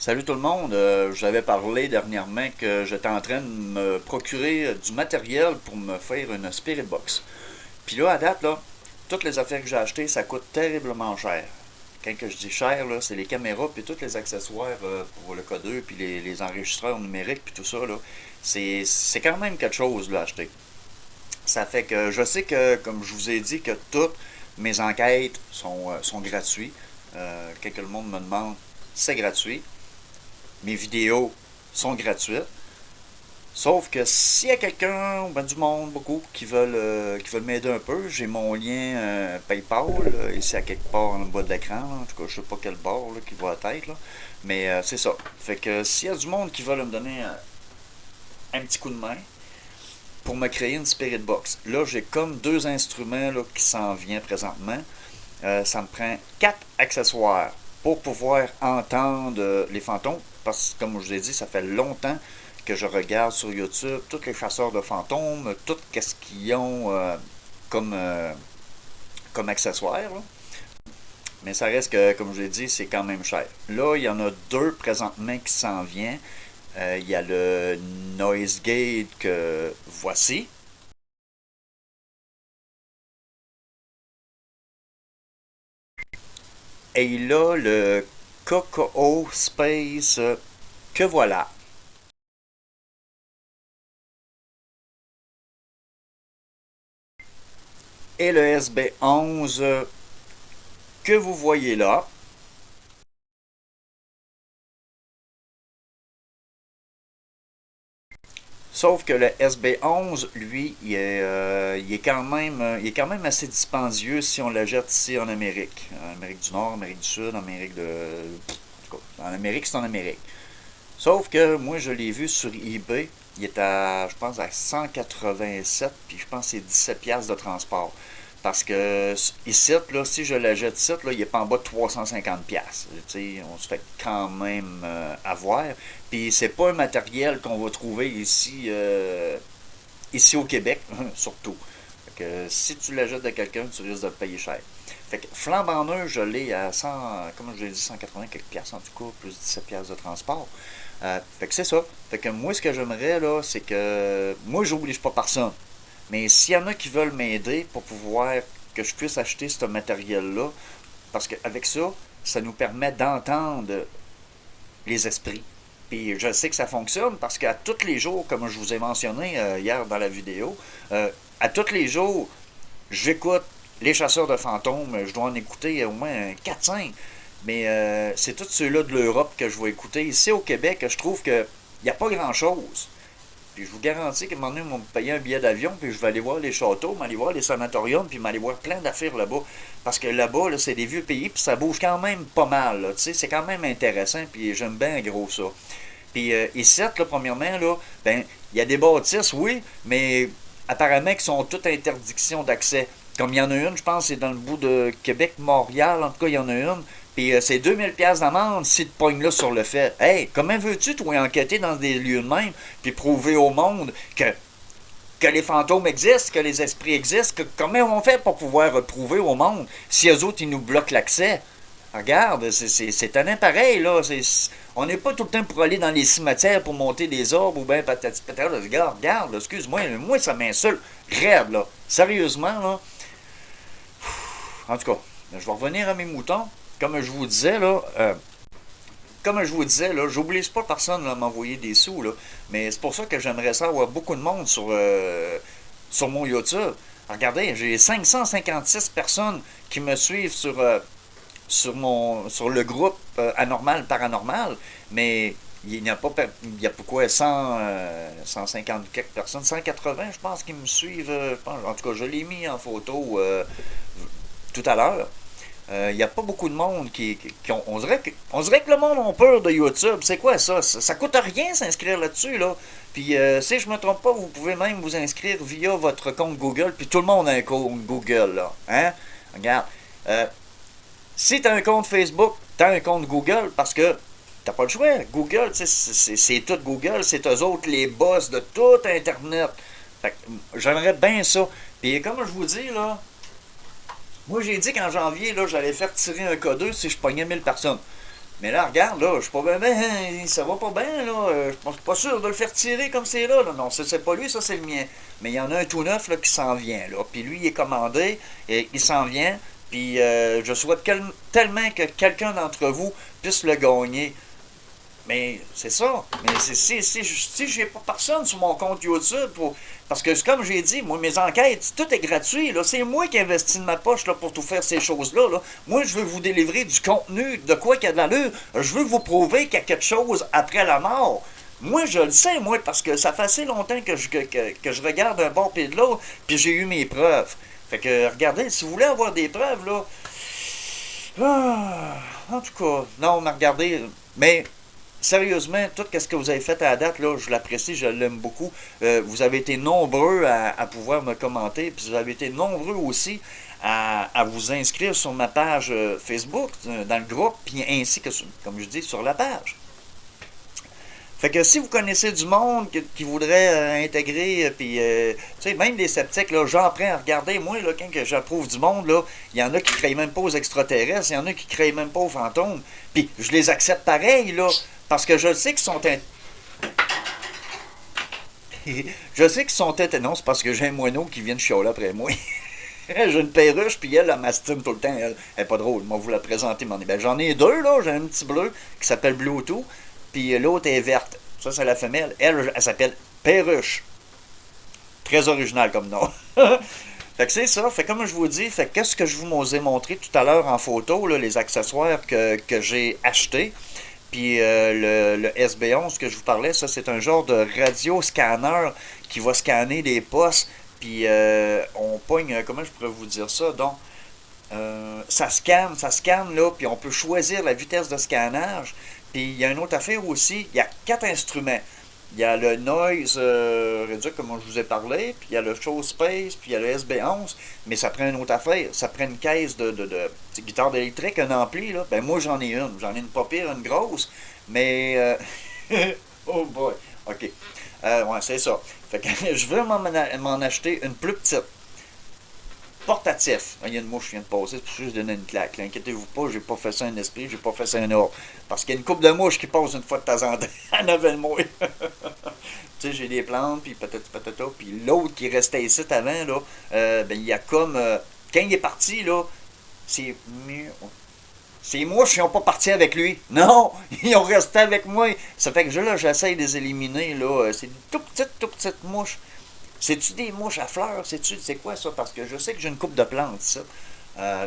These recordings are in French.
Salut tout le monde, j'avais parlé dernièrement que j'étais en train de me procurer du matériel pour me faire une Spirit Box. Puis là, à date, là, toutes les affaires que j'ai achetées, ça coûte terriblement cher. Quand que je dis cher, là, c'est les caméras, puis tous les accessoires pour le codeur, puis les enregistreurs numériques, puis tout ça, là. C'est quand même quelque chose, là, à acheter. Ça fait que je sais que, comme je vous ai dit, que toutes mes enquêtes sont gratuites. Quand que le monde me demande, c'est gratuit. Mes vidéos sont gratuites. Sauf que s'il y a quelqu'un, ben, du monde, beaucoup, qui veulent m'aider un peu, j'ai mon lien PayPal, ici à quelque part en bas de l'écran. En tout cas, je sais pas quel bord là, qui va être, là. Mais c'est ça. Fait que s'il y a du monde qui veut me donner un petit coup de main pour me créer une Spirit Box, là, j'ai comme deux instruments là, qui s'en viennent présentement. Ça me prend quatre accessoires pour pouvoir entendre les fantômes. Parce que, comme je vous ai dit, ça fait longtemps que je regarde sur YouTube tous les chasseurs de fantômes, tout ce qu'ils ont comme, comme accessoire. Là. Mais ça reste que, comme je l'ai dit, c'est quand même cher. Là, il y en a deux présentement qui s'en viennent. Il y a le Noise Gate que voici. Et là, le Coco Space que voilà. Et le SB11 que vous voyez là. Sauf que le SB11, lui, il est quand même assez dispendieux si on le jette ici en Amérique. En Amérique du Nord, Amérique du Sud, Amérique de... En tout cas, en Amérique, c'est en Amérique. Sauf que moi, je l'ai vu sur eBay. Il est à, je pense, à 187, puis je pense que c'est 17 piastres de transport. Parce que ici, là, si je l'achète ici, là, il n'est pas en bas de 350 piastres. On se fait quand même avoir. Puis c'est pas un matériel qu'on va trouver ici, ici au Québec, surtout. Fait que si tu l'achètes de quelqu'un, tu risques de le payer cher. Fait que flambant neuf, je l'ai à 100, comme je l'ai dit, 180 quelques piastres en tout cas, plus 17 piastres de transport. Fait que c'est ça. Fait que moi, ce que j'aimerais, là, c'est que... Moi, j'oblige pas personne. Mais s'il y en a qui veulent m'aider pour pouvoir que je puisse acheter ce matériel-là, parce qu'avec ça, ça nous permet d'entendre les esprits. Puis je sais que ça fonctionne parce qu'à tous les jours, comme je vous ai mentionné hier dans la vidéo, à tous les jours, j'écoute les chasseurs de fantômes. Je dois en écouter au moins 4-5. Mais c'est tous ceux-là de l'Europe que je vais écouter. Ici au Québec, je trouve qu'il n'y a pas grand-chose. Puis je vous garantis qu'à un moment donné, ils vont me payer un billet d'avion, puis je vais aller voir les châteaux, m'aller voir les sanatoriums, puis m'aller voir plein d'affaires là-bas. Parce que là-bas, là, c'est des vieux pays, puis ça bouge quand même pas mal. Là, c'est quand même intéressant, puis j'aime bien gros ça. Puis ici, là, premièrement, là, ben, il y a des bâtisses, oui, mais apparemment qu'ils sont toutes interdictions d'accès. Comme il y en a une, je pense, c'est dans le bout de Québec-Montréal, en tout cas, il y en a une. Puis c'est 2000 pièces d'amende si tu pognes là sur le fait. Hey, comment veux-tu, toi, enquêter dans des lieux de même, puis prouver au monde que les fantômes existent, que les esprits existent, comment on fait pour pouvoir prouver au monde si eux autres, ils nous bloquent l'accès? Regarde, c'est un pareil, là. On n'est pas tout le temps pour aller dans les cimetières pour monter des orbes ou bien patati patata. Regarde, excuse-moi, moi, ça m'insulte. Rêve, là. Sérieusement, là. En tout cas, je vais revenir à mes moutons. Comme je vous disais, là, j'oblige pas personne à m'envoyer des sous, là. Mais c'est pour ça que j'aimerais ça avoir beaucoup de monde sur mon YouTube. Regardez, j'ai 556 personnes qui me suivent sur le groupe Anormal Paranormal, mais il n'y a pas il y a pourquoi 150 quelques personnes, 180 je pense qui me suivent, en tout cas je l'ai mis en photo tout à l'heure. Il n'y a pas beaucoup de monde qui ont. On dirait que le monde a peur de YouTube. C'est quoi ça? Ça coûte rien s'inscrire là-dessus, là. Puis si je me trompe pas, vous pouvez même vous inscrire via votre compte Google. Puis tout le monde a un compte Google, là. Hein? Regarde. Si tu as un compte Facebook, tu as un compte Google parce que t'as pas le choix. Google, c'est tout Google. C'est eux autres les boss de tout Internet. Fait que j'aimerais bien ça. Puis comme je vous dis, là. Moi, j'ai dit qu'en janvier, là, j'allais faire tirer un codeur si je pognais 1000 personnes. Mais là, regarde, là, je suis pas bien, ben, ça va pas bien, là. Je suis pas sûr de le faire tirer comme c'est là, là. Non, c'est pas lui, ça, c'est le mien. Mais il y en a un tout neuf, là, qui s'en vient, là. Puis lui, il est commandé, et il s'en vient. Puis je souhaite tellement que quelqu'un d'entre vous puisse le gagner. Mais c'est ça. Mais si j'ai pas personne sur mon compte YouTube parce que comme j'ai dit, moi, mes enquêtes, tout est gratuit. Là. C'est moi qui investis de ma poche là, pour tout faire ces choses-là. Là. Moi, je veux vous délivrer du contenu, de quoi qu'il y a de l'allure. Je veux vous prouver qu'il y a quelque chose après la mort. Moi, je le sais, moi, parce que ça fait assez longtemps que je regarde un bord et de l'autre, puis j'ai eu mes preuves. Fait que, regardez, si vous voulez avoir des preuves, là... en tout cas, non, mais regardez, mais... Sérieusement, tout ce que vous avez fait à la date, là, je l'apprécie, je l'aime beaucoup. Vous avez été nombreux à pouvoir me commenter, puis vous avez été nombreux aussi à vous inscrire sur ma page Facebook, dans le groupe, puis ainsi que, comme je dis, sur la page. Fait que si vous connaissez du monde qui voudrait intégrer, puis, tu sais, même des sceptiques, là, j'en prends à regarder, moi, là, quand j'approuve du monde, là, il y en a qui ne créent même pas aux extraterrestres, il y en a qui ne créent même pas aux fantômes, puis je les accepte pareil, là, parce que je sais qu'ils sont... je sais qu'ils sont... Non, c'est parce que j'ai un moineau qui vient de chialer après moi. J'ai une perruche, puis elle m'astime tout le temps, elle est pas drôle, moi, vous la présenter, ben, j'en ai deux, là, j'ai un petit bleu qui s'appelle Bluetooth, puis l'autre est verte. Ça, c'est la femelle. Elle s'appelle Perruche. Très original comme nom. Fait que c'est ça. Fait comme je vous dis, fait qu'est-ce que je vous ai montré tout à l'heure en photo, là, les accessoires que j'ai achetés. Puis le SB11 que je vous parlais, ça, c'est un genre de radio-scanner qui va scanner des postes. Puis on pogne, comment je pourrais vous dire ça? Donc, ça scanne, là, puis on peut choisir la vitesse de scannage. Puis il y a une autre affaire aussi, il y a 4 instruments. Il y a le noise réduit, comme je vous ai parlé, puis il y a le show space, puis il y a le SB11, mais ça prend une autre affaire. Ça prend une caisse de guitare électrique, un ampli, là. Ben moi j'en ai une. J'en ai une pas pire, une grosse, mais... oh boy, ok. Ouais, c'est ça. Fait que je veux m'en acheter une plus petite. Portatif. Il y a une mouche qui vient de passer, c'est pour ça que je donne une claque. Inquiétez-vous pas, j'ai pas fait ça un esprit, j'ai pas fait ça un ordre. Parce qu'il y a une couple de mouches qui passent une fois de temps en temps à Nouvelle-Moi. Tu sais, j'ai des plantes, puis patata, patata, puis l'autre qui restait ici avant, là, ben il y a comme... quand il est parti, là, c'est... Ces mouches, ils n'ont pas parti avec lui. Non, ils ont resté avec moi. Ça fait que là, j'essaye de les éliminer, là. C'est une toute petite mouche. C'est-tu des mouches à fleurs? C'est quoi ça? Parce que je sais que j'ai une coupe de plantes, ça.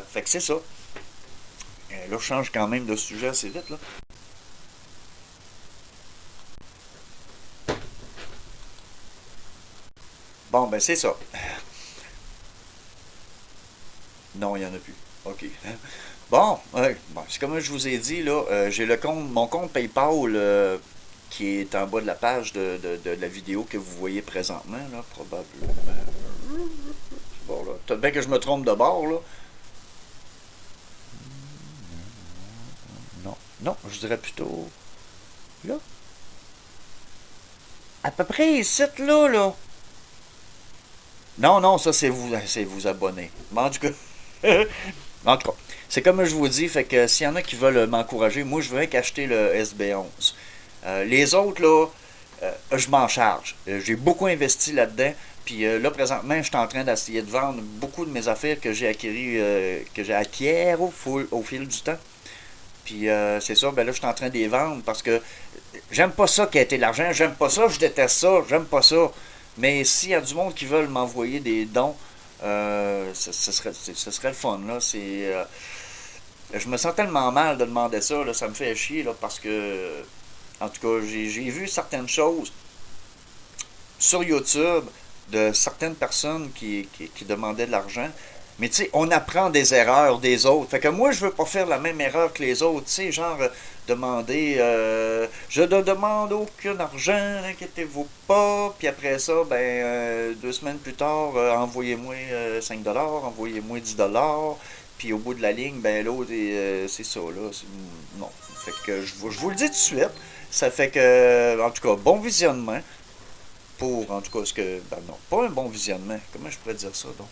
Fait que c'est ça. Là, je change quand même de sujet assez vite, là. Bon, ben c'est ça. Non, il n'y en a plus. OK. Bon, ouais, bon, c'est comme je vous ai dit, là, j'ai mon compte PayPal qui est en bas de la page de la vidéo que vous voyez présentement, là, probablement. Bon, là, peut-être bien que je me trompe de bord, là. Non, non, je dirais plutôt là. À peu près ici, là. Non, non, ça, c'est vous abonner. Mais en tout cas, en tout cas, c'est comme je vous dis, fait que s'il y en a qui veulent m'encourager, moi, je veux qu'acheter le SB11. Les autres, là, je m'en charge. J'ai beaucoup investi là-dedans. Puis là, présentement, je suis en train d'essayer de vendre beaucoup de mes affaires que j'ai acquiers au fil du temps. Puis c'est ça, ben là, je suis en train de les vendre parce que j'aime pas ça qui a été de l'argent, j'aime pas ça, je déteste ça, j'aime pas ça. Mais s'il y a du monde qui veulent m'envoyer des dons, ce serait le fun, là. Je me sens tellement mal de demander ça, là, ça me fait chier, là, parce que, en tout cas, j'ai vu certaines choses sur YouTube de certaines personnes qui demandaient de l'argent. Mais tu sais, on apprend des erreurs des autres. Fait que moi, je veux pas faire la même erreur que les autres. Tu sais, genre, demander, je ne demande aucun argent, inquiétez-vous pas. Puis après ça, ben, 2 semaines plus tard, envoyez-moi 5$, envoyez-moi 10$. Puis au bout de la ligne, ben l'autre, c'est ça, là. Non. Fait que je vous le dis tout de suite. Ça fait que, en tout cas, bon visionnement. En tout cas, ben non, pas un bon visionnement. Comment je pourrais dire ça, donc?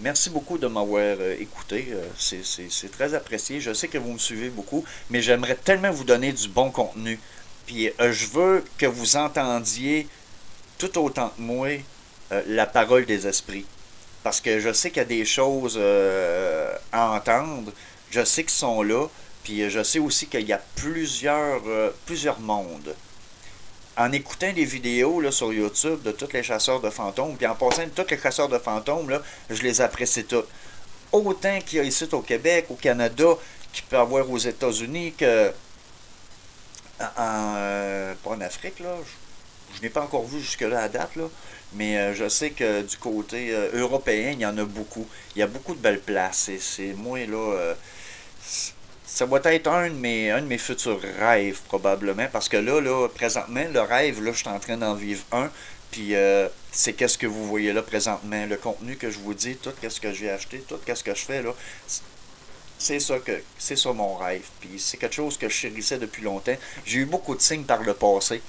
Merci beaucoup de m'avoir écouté. C'est très apprécié. Je sais que vous me suivez beaucoup, mais j'aimerais tellement vous donner du bon contenu. Puis je veux que vous entendiez tout autant que moi la parole des esprits. Parce que je sais qu'il y a des choses à entendre. Je sais qu'ils sont là. Puis je sais aussi qu'il y a plusieurs mondes. En écoutant des vidéos là, sur YouTube de tous les chasseurs de fantômes, puis en passant de tous les chasseurs de fantômes, là, je les apprécie tous. Autant qu'il y a ici au Québec, au Canada, qu'il peut y avoir aux États-Unis, que pas en Afrique, là. Je n'ai pas encore vu jusque-là à date, là. Mais je sais que du côté européen, il y en a beaucoup. Il y a beaucoup de belles places. Et c'est moi, là, ça va être un de mes futurs rêves, probablement. Parce que là, présentement, le rêve, là, je suis en train d'en vivre un. Puis c'est qu'est-ce que vous voyez là présentement. Le contenu que je vous dis, tout qu'est-ce que j'ai acheté, tout qu'est-ce que je fais, là. C'est ça mon rêve. Puis c'est quelque chose que je chérissais depuis longtemps. J'ai eu beaucoup de signes par le passé.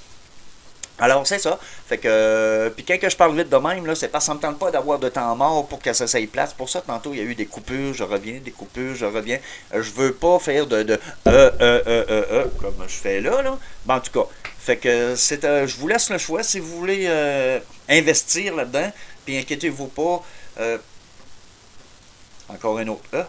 Alors, c'est ça. Fait que, puis quand que je parle vite de même, là, c'est parce que ça me tente pas d'avoir de temps mort pour que ça s'aille place. Pour ça, tantôt, il y a eu des coupures, je reviens, des coupures, je reviens. Je veux pas faire comme je fais là. Ben, en tout cas, fait que je vous laisse le choix si vous voulez investir là-dedans. Puis inquiétez-vous pas. Encore un autre E.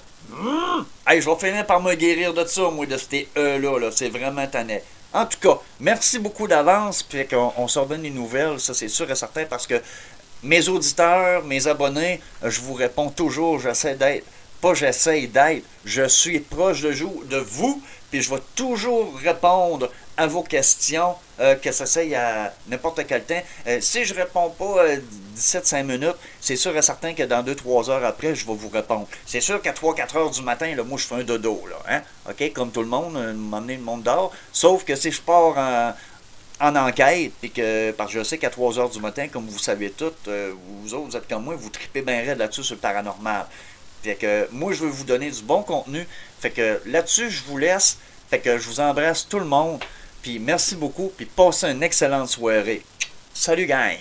Hey, je vais finir par me guérir de ça, moi, de ces E-là. Là. C'est vraiment tannant. En tout cas, merci beaucoup d'avance. Puis qu'on se redonne les nouvelles, ça c'est sûr et certain, parce que mes auditeurs, mes abonnés, je vous réponds toujours. J'essaie d'être, je suis proche de vous, puis je vais toujours répondre à vos questions, que ça s'aille à n'importe quel temps. Si je réponds pas 17-5 minutes, c'est sûr et certain que dans 2-3 heures après, je vais vous répondre. C'est sûr qu'à 3-4 heures du matin, là, moi, je fais un dodo, là, hein? OK? Comme tout le monde, m'emmener le monde dehors. Sauf que si je pars en enquête, puis que, parce que je sais qu'à 3 heures du matin, comme vous savez toutes, vous autres, vous êtes comme moi, vous tripez bien raide là-dessus sur le paranormal. Fait que moi, je veux vous donner du bon contenu. Fait que là-dessus, je vous laisse. Fait que je vous embrasse tout le monde. Puis merci beaucoup. Puis passez une excellente soirée. Salut gang!